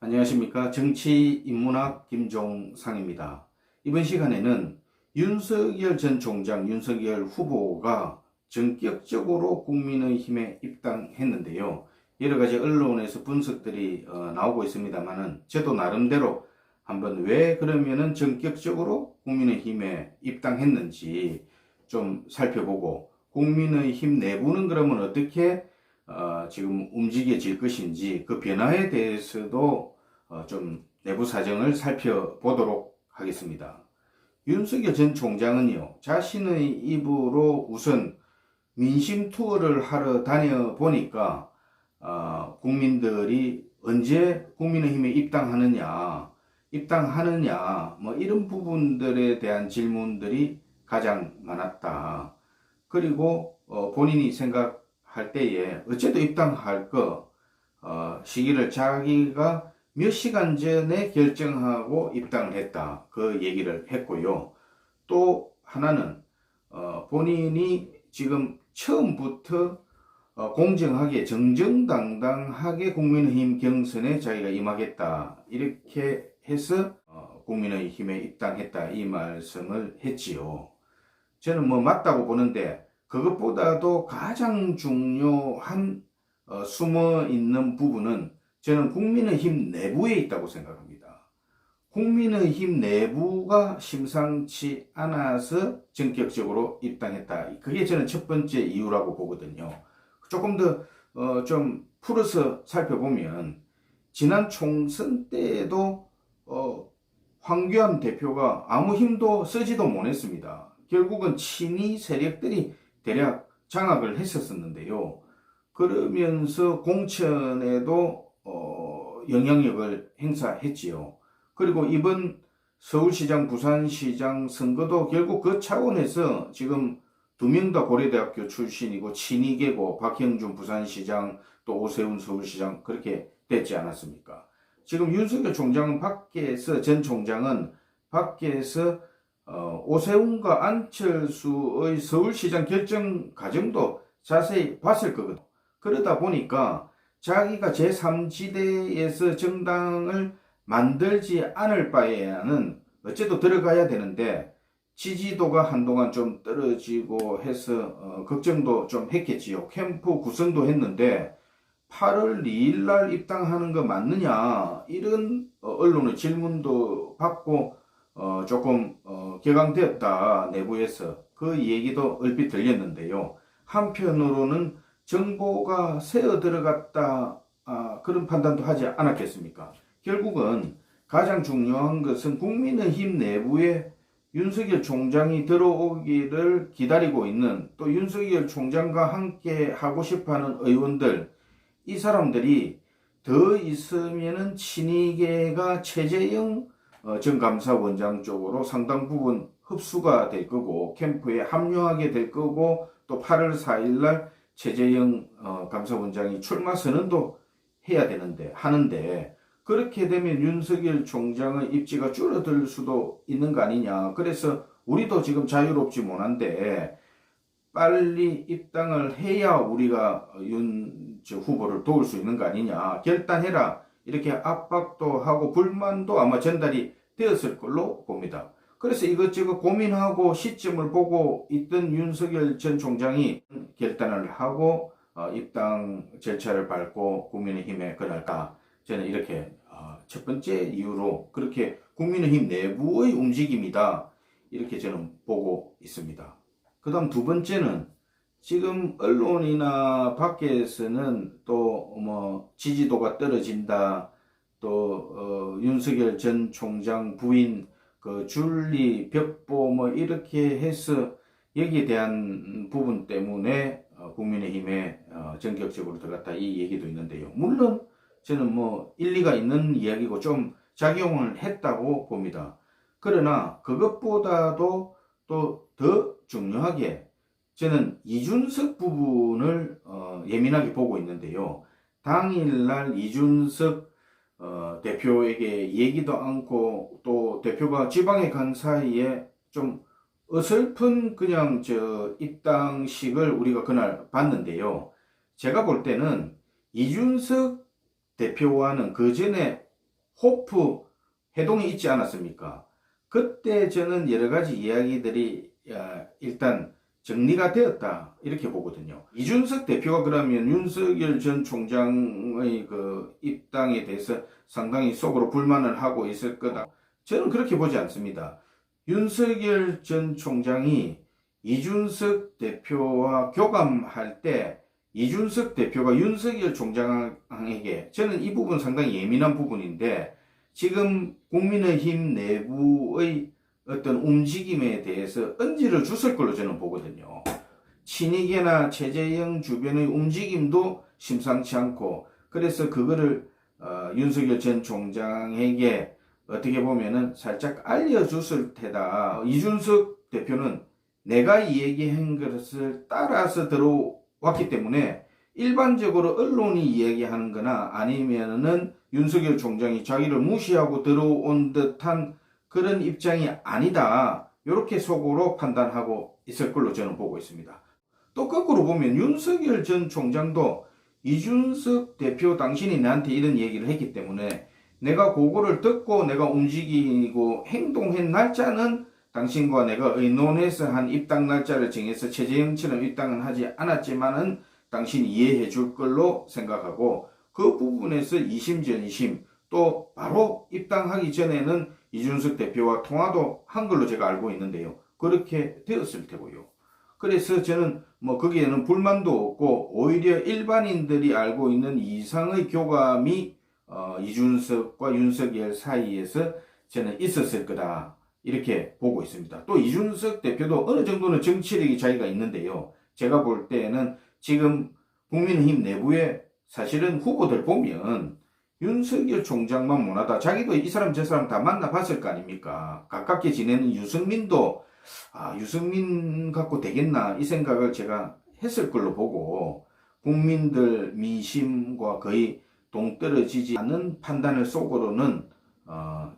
안녕하십니까. 정치인문학 김종상입니다. 이번 시간에는 윤석열 전 총장, 윤석열 후보가 전격적으로 국민의힘에 입당했는데요. 여러 가지 언론에서 분석들이 나오고 있습니다만은 저도 나름대로 한번 왜 그러면은 전격적으로 국민의힘에 입당했는지 좀 살펴보고, 국민의힘 내부는 그러면 어떻게 지금 움직여질 것인지, 그 변화에 대해서도 좀 내부 사정을 살펴보도록 하겠습니다. 윤석열 전 총장은요, 자신의 입으로 우선 민심 투어를 하러 다녀보니까 국민들이 언제 국민의힘에 입당하느냐 뭐 이런 부분들에 대한 질문들이 가장 많았다. 그리고 본인이 생각할 때에 어째도 입당할 시기를 자기가 몇 시간 전에 결정하고 입당을 했다, 그 얘기를 했고요. 또 하나는 본인이 지금 처음부터 공정하게 정정당당하게 국민의힘 경선에 자기가 임하겠다, 이렇게 해서 국민의힘에 입당했다, 이 말씀을 했지요. 저는 뭐 맞다고 보는데, 그것보다도 가장 중요한 숨어 있는 부분은 저는 국민의힘 내부에 있다고 생각합니다. 국민의힘 내부가 심상치 않아서 전격적으로 입당했다, 그게 저는 첫 번째 이유라고 보거든요. 조금 더 좀 풀어서 살펴보면, 지난 총선 때에도 황교안 대표가 아무 힘도 쓰지도 못했습니다. 결국은 친이 세력들이 대략 장악을 했었는데요. 그러면서 공천에도 영향력을 행사했지요. 그리고 이번 서울시장, 부산시장 선거도 결국 그 차원에서 지금 두 명 다 고려대학교 출신이고 친이계고, 박형준 부산시장 또 오세훈 서울시장 그렇게 됐지 않았습니까? 지금 윤석열 총장은 전 총장은 밖에서 오세훈과 안철수의 서울시장 결정 과정도 자세히 봤을 거거든요. 그러다 보니까 자기가 제3지대에서 정당을 만들지 않을 바에는 어째도 들어가야 되는데, 지지도가 한동안 좀 떨어지고 해서 걱정도 좀 했겠지요. 캠프 구성도 했는데 8월 2일 날 입당하는 거 맞느냐, 이런 언론의 질문도 받고 조금 격앙되었다, 내부에서. 그 얘기도 얼핏 들렸는데요. 한편으로는 정보가 새어 들어갔다, 그런 판단도 하지 않았겠습니까? 결국은 가장 중요한 것은 국민의힘 내부에 윤석열 총장이 들어오기를 기다리고 있는, 또 윤석열 총장과 함께 하고 싶어하는 의원들, 이 사람들이 더 있으면은 친이계가 최재형 전 감사원장 쪽으로 상당 부분 흡수가 될 거고, 캠프에 합류하게 될 거고, 또 8월 4일 날 최재형 감사원장이 출마 선언도 해야 하는데, 그렇게 되면 윤석열 총장의 입지가 줄어들 수도 있는 거 아니냐. 그래서 우리도 지금 자유롭지 못한데 빨리 입당을 해야 우리가 윤 후보를 도울 수 있는 거 아니냐, 결단해라, 이렇게 압박도 하고 불만도 아마 전달이 되었을 걸로 봅니다. 그래서 이것저것 고민하고 시점을 보고 있던 윤석열 전 총장이 결단을 하고 입당 절차를 밟고 국민의힘에 걸을까, 저는 이렇게 첫 번째 이유로 그렇게 국민의힘 내부의 움직임이다, 이렇게 저는 보고 있습니다. 그 다음 두 번째는, 지금 언론이나 밖에서는 또 뭐 지지도가 떨어진다, 또 윤석열 전 총장 부인 그 줄리 벽보 뭐 이렇게 해서 여기에 대한 부분 때문에 국민의힘에 전격적으로 들어갔다, 이 얘기도 있는데요. 물론 저는 뭐 일리가 있는 이야기고 좀 작용을 했다고 봅니다. 그러나 그것보다도 또 더 중요하게 저는 이준석 부분을 예민하게 보고 있는데요. 당일날 이준석 대표에게 얘기도 않고, 또 대표가 지방에 간 사이에 좀 어설픈 그냥 입당식을 우리가 그날 봤는데요. 제가 볼 때는 이준석 대표와는 그 전에 호프 회동이 있지 않았습니까? 그때 저는 여러 가지 이야기들이 일단 정리가 되었다 이렇게 보거든요. 이준석 대표가 그러면 윤석열 전 총장의 그 입당에 대해서 상당히 속으로 불만을 하고 있을 거다. 저는 그렇게 보지 않습니다. 윤석열 전 총장이 이준석 대표와 교감할 때 이준석 대표가 윤석열 총장에게, 저는 이 부분 상당히 예민한 부분인데, 지금 국민의힘 내부의 어떤 움직임에 대해서 언지를 줬을 걸로 저는 보거든요. 친이계나 최재형 주변의 움직임도 심상치 않고, 그래서 그거를 윤석열 전 총장에게 어떻게 보면은 살짝 알려줬을 테다. 이준석 대표는 내가 얘기한 것을 따라서 들어왔기 때문에 일반적으로 언론이 이야기하는 거나 아니면은 윤석열 총장이 자기를 무시하고 들어온 듯한 그런 입장이 아니다. 이렇게 속으로 판단하고 있을 걸로 저는 보고 있습니다. 또 거꾸로 보면 윤석열 전 총장도 이준석 대표 당신이 나한테 이런 얘기를 했기 때문에 내가 그거를 듣고 내가 움직이고 행동한 날짜는 당신과 내가 의논해서 한 입당 날짜를 정해서 최재형처럼 입당은 하지 않았지만은 당신이 이해해 줄 걸로 생각하고, 그 부분에서 이심전이심 또 바로 입당하기 전에는 이준석 대표와 통화도 한 걸로 제가 알고 있는데요. 그렇게 되었을 테고요. 그래서 저는 뭐 거기에는 불만도 없고 오히려 일반인들이 알고 있는 이상의 교감이 이준석과 윤석열 사이에서 저는 있었을 거다 이렇게 보고 있습니다. 또 이준석 대표도 어느 정도는 정치력이 자기가 있는데요. 제가 볼 때는 지금 국민의힘 내부에 사실은 후보들 보면 윤석열 총장만 못하다 자기도 이 사람 저 사람 다 만나봤을 거 아닙니까? 가깝게 지내는 유승민도 유승민 갖고 되겠나 이 생각을 제가 했을 걸로 보고, 국민들 민심과 거의 동떨어지지 않는 판단을 속으로는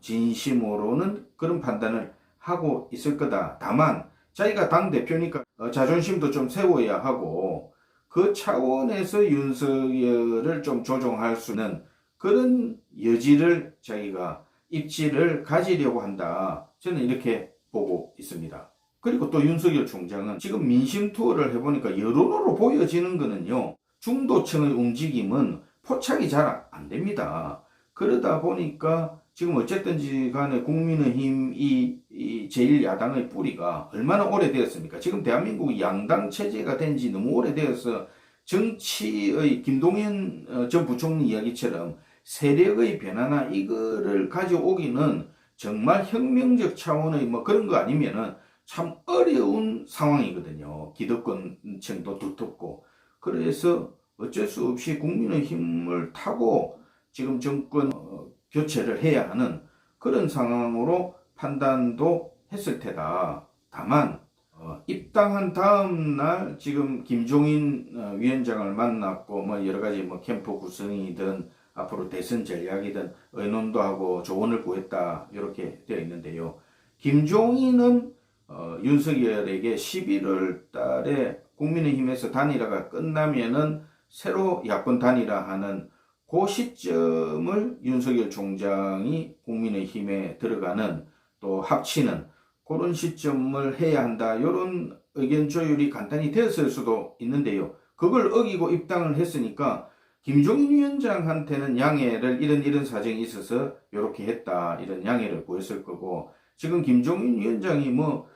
진심으로는 그런 판단을 하고 있을 거다. 다만 자기가 당대표니까 자존심도 좀 세워야 하고 그 차원에서 윤석열을 좀 조종할 수 있는 그런 여지를 자기가 입지를 가지려고 한다. 저는 이렇게 보고 있습니다. 그리고 또 윤석열 총장은 지금 민심 투어를 해보니까 여론으로 보여지는 거는요, 중도층의 움직임은 포착이 잘 안 됩니다. 그러다 보니까 지금 어쨌든지 간에 국민의힘이 제1야당의 뿌리가 얼마나 오래되었습니까? 지금 대한민국 양당 체제가 된 지 너무 오래되어서 정치의 김동연 전 부총리 이야기처럼 세력의 변화나 이거를 가져오기는 정말 혁명적 차원의 뭐 그런 거 아니면은 참 어려운 상황이거든요. 기득권층도 두텁고. 그래서 어쩔 수 없이 국민의힘을 타고 지금 정권 교체를 해야 하는 그런 상황으로 판단도 했을 테다. 다만 입당한 다음 날 지금 김종인 위원장을 만났고 뭐 여러 가지 뭐 캠프 구성이든 앞으로 대선 전략이든 의논도 하고 조언을 구했다 이렇게 되어 있는데요. 김종인은 윤석열에게 11월 달에 국민의힘에서 단일화가 끝나면은 새로 야권 단일화하는 그 시점을 윤석열 총장이 국민의힘에 들어가는 또 합치는 그런 시점을 해야 한다. 이런 의견 조율이 간단히 되었을 수도 있는데요. 그걸 어기고 입당을 했으니까 김종인 위원장한테는 양해를 이런 사정이 있어서 이렇게 했다. 이런 양해를 구했을 거고, 지금 김종인 위원장이 뭐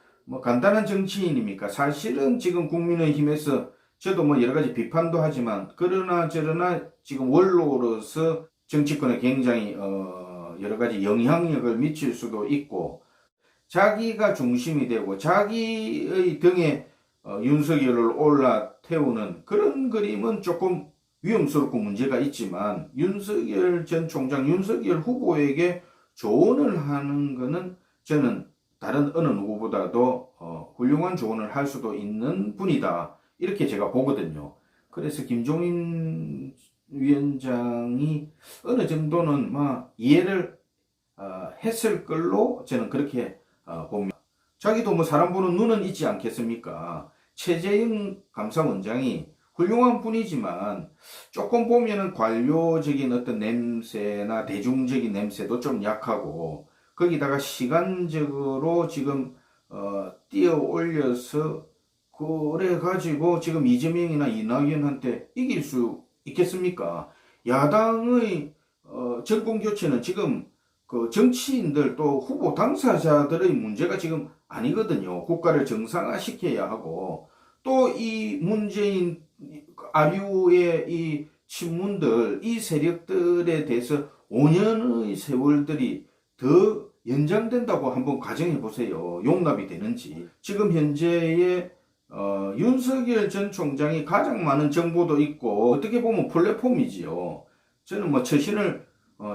간단한 정치인입니까? 사실은 지금 국민의힘에서 저도 뭐 여러 가지 비판도 하지만 그러나 저러나 지금 원로로서 정치권에 굉장히 여러 가지 영향력을 미칠 수도 있고, 자기가 중심이 되고 자기의 등에 윤석열을 올라태우는 그런 그림은 조금 위험스럽고 문제가 있지만, 윤석열 전 총장, 윤석열 후보에게 조언을 하는 것은 저는 다른 어느 누구보다도 훌륭한 조언을 할 수도 있는 분이다. 이렇게 제가 보거든요. 그래서 김종인 위원장이 어느 정도는 이해를 했을 걸로 저는 그렇게 봅니다. 자기도 뭐 사람 보는 눈은 있지 않겠습니까? 최재형 감사원장이 훌륭한 분이지만 조금 보면은 관료적인 어떤 냄새나 대중적인 냄새도 좀 약하고, 거기다가 시간적으로 지금 뛰어 올려서 그래 가지고 지금 이재명이나 이낙연한테 이길 수 있겠습니까? 야당의 정권 교체는 지금 그 정치인들 또 후보 당사자들의 문제가 지금 아니거든요. 국가를 정상화시켜야 하고, 또 이 문재인 아류의 이 친문들, 이 세력들에 대해서 5년의 세월들이 더 연장된다고 한번 가정해 보세요. 용납이 되는지. 지금 현재의 윤석열 전 총장이 가장 많은 정보도 있고, 어떻게 보면 플랫폼이지요. 저는 뭐 처신을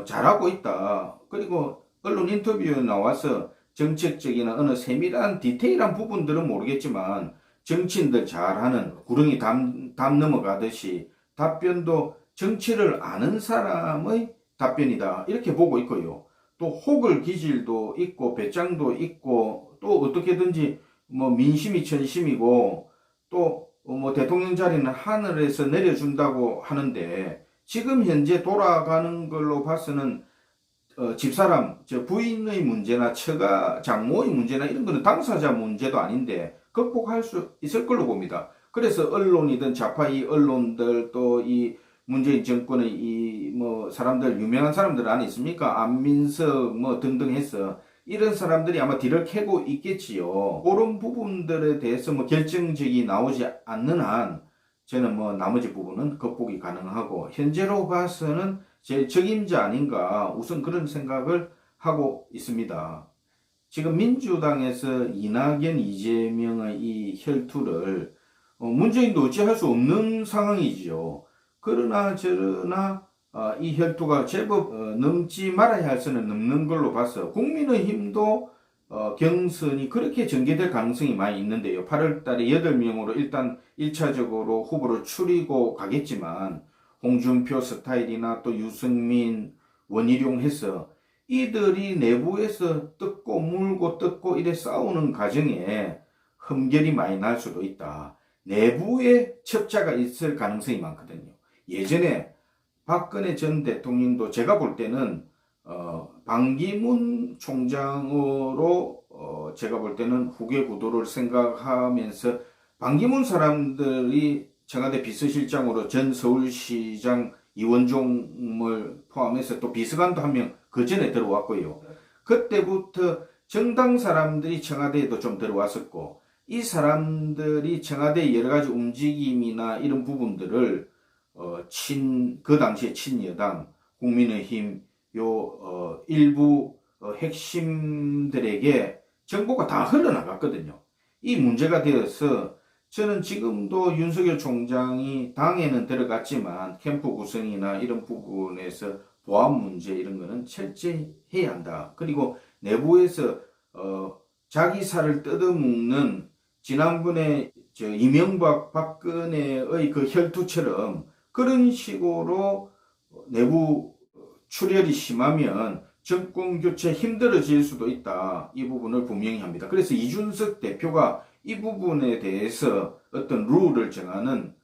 잘하고 있다. 그리고 언론 인터뷰에 나와서 정책적이나 어느 세밀한 디테일한 부분들은 모르겠지만 정치인들 잘하는 구렁이 담 넘어가듯이 답변도 정치를 아는 사람의 답변이다, 이렇게 보고 있고요. 또 혹을 기질도 있고 배짱도 있고, 또 어떻게든지 뭐 민심이 천심이고, 또 뭐 대통령 자리는 하늘에서 내려준다고 하는데, 지금 현재 돌아가는 걸로 봐서는 집사람, 저 부인의 문제나 처가 장모의 문제나 이런 거는 당사자 문제도 아닌데 극복할 수 있을 걸로 봅니다. 그래서 언론이든 좌파의 언론들, 또 이 문재인 정권의 이 뭐 사람들, 유명한 사람들 안 있습니까? 안민석 뭐 등등 해서 이런 사람들이 아마 뒤를 캐고 있겠지요. 그런 부분들에 대해서 뭐 결정적이 나오지 않는 한 저는 뭐 나머지 부분은 극복이 가능하고, 현재로 봐서는 제 적임자 아닌가, 우선 그런 생각을 하고 있습니다. 지금 민주당에서 이낙연, 이재명의 이 혈투를 문재인도 어찌할 수 없는 상황이지요. 그러나 저러나 이 혈투가 제법 넘지 말아야 할 선을 넘는 걸로 봐서 국민의힘도 경선이 그렇게 전개될 가능성이 많이 있는데요. 8월 달에 8명으로 일단 1차적으로 후보를 추리고 가겠지만, 홍준표 스타일이나 또 유승민, 원희룡 해서 이들이 내부에서 뜯고 물고 뜯고 이래 싸우는 과정에 흠결이 많이 날 수도 있다. 내부에 첩자가 있을 가능성이 많거든요. 예전에 박근혜 전 대통령도 제가 볼 때는 반기문 총장으로 제가 볼 때는 후계 구도를 생각하면서, 반기문 사람들이 청와대 비서실장으로 전 서울시장 이원종을 포함해서 또 비서관도 한 명 그 전에 들어왔고요. 그때부터 정당 사람들이 청와대에도 좀 들어왔었고, 이 사람들이 청와대의 여러 가지 움직임이나 이런 부분들을 그 당시에 친여당, 국민의힘 일부 핵심들에게 정보가 다 흘러나갔거든요. 이 문제가 되어서 저는 지금도 윤석열 총장이 당에는 들어갔지만 캠프 구성이나 이런 부분에서 보안 문제 이런 거는 철저해야 한다. 그리고 내부에서 자기 살을 뜯어먹는, 지난번에 이명박 박근혜의 그 혈투처럼 그런 식으로 내부 출혈이 심하면 정권 교체 힘들어질 수도 있다. 이 부분을 분명히 합니다. 그래서 이준석 대표가 이 부분에 대해서 어떤 룰을 정하는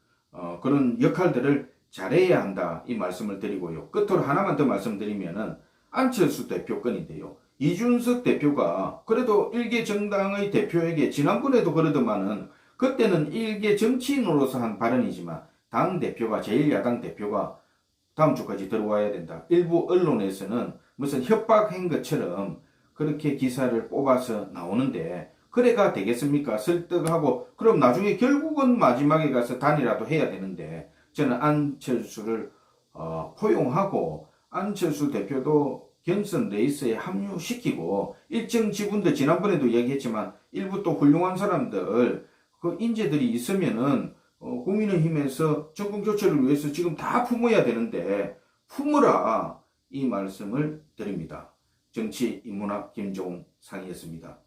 그런 역할들을 잘해야 한다, 이 말씀을 드리고요. 끝으로 하나만 더 말씀드리면은 안철수 대표 건인데요. 이준석 대표가 그래도 일개 정당의 대표에게 지난번에도 그러더만은, 그때는 일개 정치인으로서 한 발언이지만 당 대표가, 제1야당 대표가 다음 주까지 들어와야 된다. 일부 언론에서는 무슨 협박한 것처럼 그렇게 기사를 뽑아서 나오는데, 그래가 되겠습니까? 설득하고 그럼 나중에 결국은 마지막에 가서 단이라도 해야 되는데, 저는 안철수를 포용하고 안철수 대표도 경선 레이스에 합류시키고, 일정 지분들 지난번에도 얘기했지만 일부 또 훌륭한 사람들, 그 인재들이 있으면은 국민의힘에서 정권 교체를 위해서 지금 다 품어야 되는데 품으라, 이 말씀을 드립니다. 정치 인문학 김종상이었습니다.